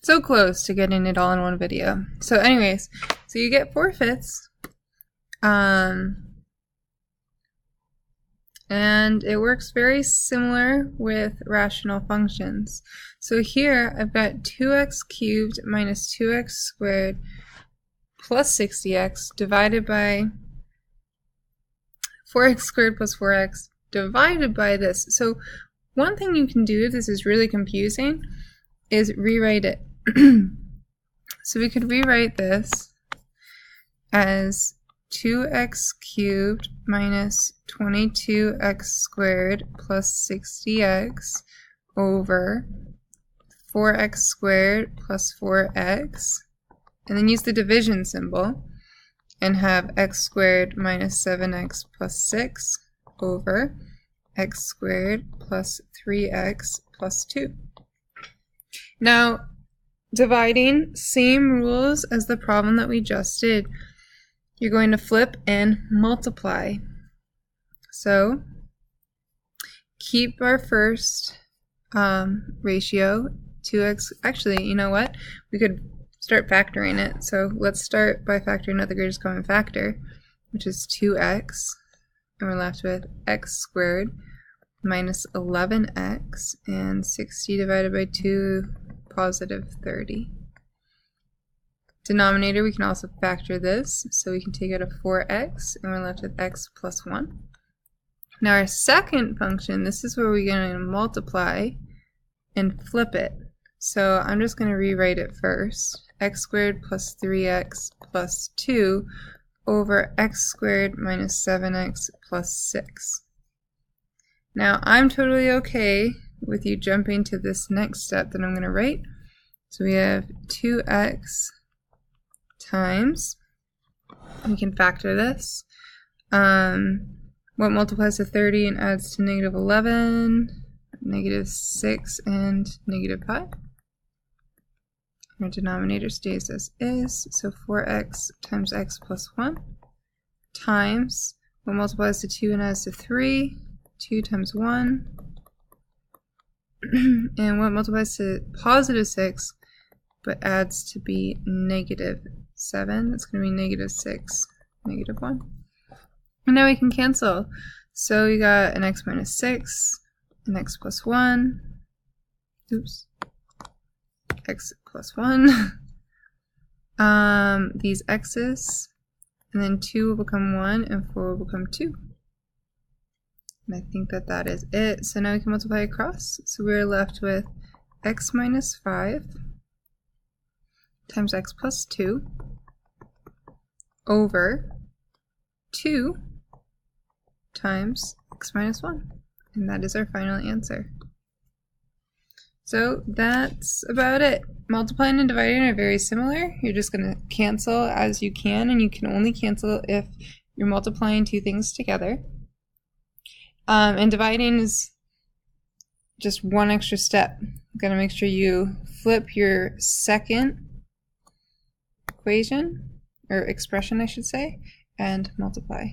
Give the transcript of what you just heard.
So close to getting it all in one video. So anyways, so you get 4/5. And it works very similar with rational functions. So here I've got 2x cubed minus 2x squared plus 60x divided by 4x squared plus 4x divided by this. So one thing you can do if this is really confusing is rewrite it. So we could rewrite this as 2x cubed minus 22x squared plus 60x over 4x squared plus 4x, and then use the division symbol and have x squared minus 7x plus 6 over x squared plus 3x plus 2. Now, dividing, same rules as the problem that we just did. You're going to flip and multiply. So keep our first ratio, 2x. Actually, you know what? We could start factoring it. So let's start by factoring out the greatest common factor, which is 2x. And we're left with x squared minus 11x, and 60 divided by 2, positive 30. Denominator, we can also factor this, so we can take out a 4x, and we're left with x plus 1. Now our second function, this is where we're going to multiply and flip it. So I'm just going to rewrite it first. X squared plus 3x plus 2 over x squared minus 7x plus 6. Now I'm totally okay with you jumping to this next step that I'm going to write. So we have 2x times, we can factor this, what multiplies to 30 and adds to negative 11, negative 6, and negative 5. Our denominator stays as is, so 4x times x plus 1 times what multiplies to 2 and adds to 3, 2 times 1, and what multiplies to positive 6 but adds to be negative 7, that's going to be negative 6, negative 1. And now we can cancel. So we got an x minus 6, an x plus 1, oops, x plus 1, these x's, and then 2 will become 1, and 4 will become 2. And I think that that is it. So now we can multiply across. So we're left with x minus 5 times x plus 2 over 2 times x minus 1. And that is our final answer. So that's about it. Multiplying and dividing are very similar. You're just going to cancel as you can, and you can only cancel if you're multiplying two things together. And dividing is just one extra step. You've got to make sure you flip your second equation, or expression I should say, and multiply.